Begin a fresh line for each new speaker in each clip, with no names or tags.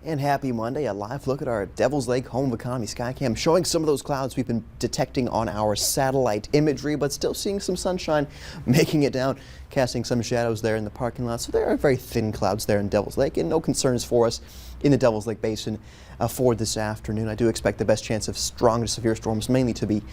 And happy Monday, a live look at our Devil's Lake home of economy Skycam showing some of those clouds we've been detecting on our satellite imagery, but still seeing some sunshine making it down, casting some shadows there in the parking lot. So there are very thin clouds there in Devil's Lake and no concerns for us in the Devil's Lake Basin for this afternoon. I do expect the best chance of strong to severe storms mainly to be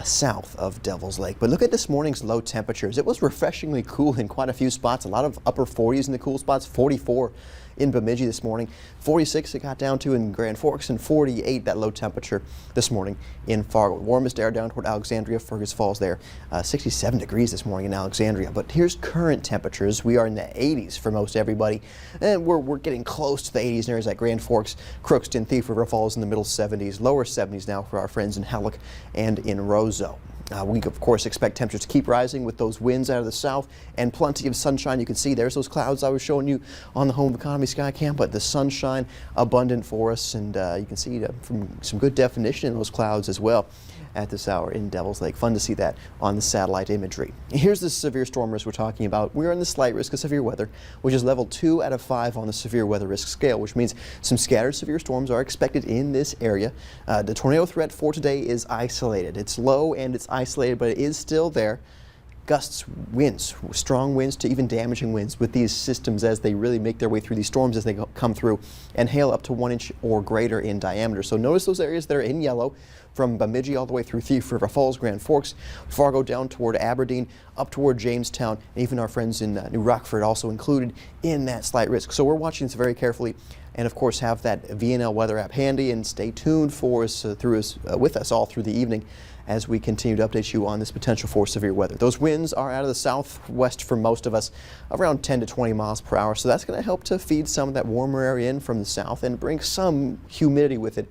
south of Devil's Lake. But look at this morning's low temperatures. It was refreshingly cool in quite a few spots, a lot of upper 40s in the cool spots, 44 in Bemidji this morning, 46 it got down to in Grand Forks, and 48 that low temperature this morning in Fargo. Warmest air down toward Alexandria, Fergus Falls there, 67 degrees this morning in Alexandria. But here's current temperatures. We are in the 80s for most everybody, and we're getting close to the 80s in areas like Grand Forks, Crookston, Thief River Falls in the middle 70s, lower 70s now for our friends in Halleck and in Roseau. We, of course, expect temperatures to keep rising with those winds out of the south and plenty of sunshine. You can see there's those clouds I was showing you on the home of economy Skycam, but the sunshine abundant for us, and you can see from some good definition in those clouds as well at this hour in Devil's Lake. Fun to see that on the satellite imagery. Here's the severe storm risk we're talking about. We're in the slight risk of severe weather, which is level 2 out of 5 on the severe weather risk scale, which means some scattered severe storms are expected in this area. The tornado threat for today is isolated. It's low and it's isolated, but it is still there. Gusts, winds, strong winds to even damaging winds with these systems as they really make their way through these storms as they come through, and hail up to 1 inch or greater in diameter. So notice those areas that are in yellow from Bemidji all the way through Thief River Falls, Grand Forks, Fargo down toward Aberdeen, up toward Jamestown, and even our friends in New Rockford also included in that slight risk. So we're watching this very carefully, and of course have that VNL weather app handy, and stay tuned for us with us all through the evening as we continue to update you on this potential for severe weather. Those winds are out of the southwest for most of us, around 10 to 20 miles per hour, so that's going to help to feed some of that warmer air in from the south and bring some humidity with it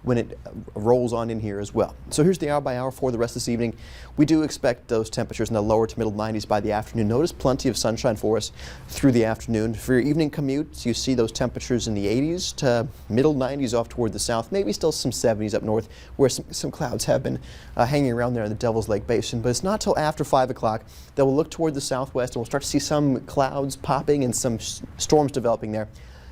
when it rolls on in here as well. So here's the hour by hour for the rest of this evening. We do expect those temperatures in the lower to middle 90s by the afternoon. Notice plenty of sunshine for us through the afternoon. For your evening commutes, you see those temperatures in the 80s to middle 90s off toward the south, maybe still some 70s up north where some clouds have been hanging around there in the Devil's Lake Basin. But it's not till after 5 o'clock that we'll look toward the southwest and we'll start to see some clouds popping and some storms developing there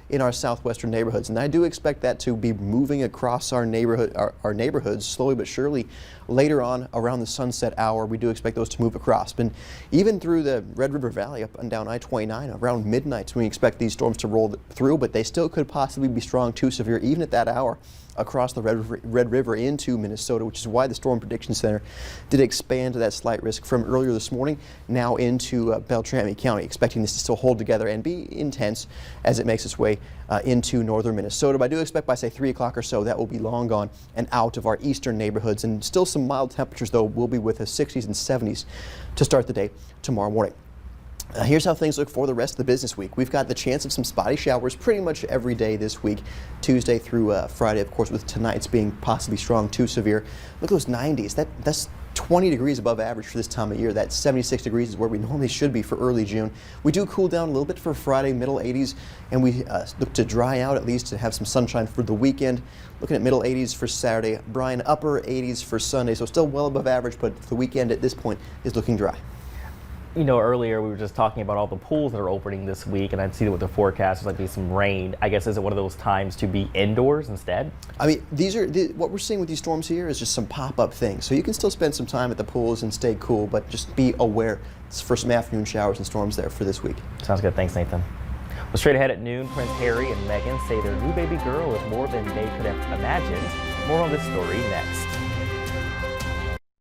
in our southwestern neighborhoods, and I do expect that to be moving across our neighborhoods slowly but surely later on around the sunset hour. We do expect those to move across, and even through the Red River Valley up and down I-29 around midnight we expect these storms to roll through, but they still could possibly be strong to severe even at that hour across the Red River into Minnesota, which is why the Storm Prediction Center did expand to that slight risk from earlier this morning now into Beltrami County, expecting this to still hold together and be intense as it makes its way into northern Minnesota. But I do expect by say 3 o'clock or so that will be long gone and out of our eastern neighborhoods, and still some mild temperatures though will be with us, 60s and 70s to start the day tomorrow morning. Here's how things look for the rest of the business week. We've got the chance of some spotty showers pretty much every day this week, Tuesday through Friday, of course, with tonight's being possibly strong to severe. Look at those 90s. That's 20 degrees above average for this time of year. That 76 degrees is where we normally should be for early June. We do cool down a little bit for Friday, middle 80s, and we look to dry out at least to have some sunshine for the weekend. Looking at middle 80s for Saturday, Brian, upper 80s for Sunday, so still well above average, but the weekend at this point is looking dry.
You know, earlier we were just talking about all the pools that are opening this week, and I'd see that with the forecast, there's like some rain. I guess is it one of those times to be indoors instead?
I mean, what we're seeing with these storms here is just some pop-up things. So you can still spend some time at the pools and stay cool, but just be aware for some afternoon showers and storms there for this week.
Sounds good. Thanks, Nathan. Well, straight ahead at noon, Prince Harry and Meghan say their new baby girl is more than they could have imagined. More on this story next.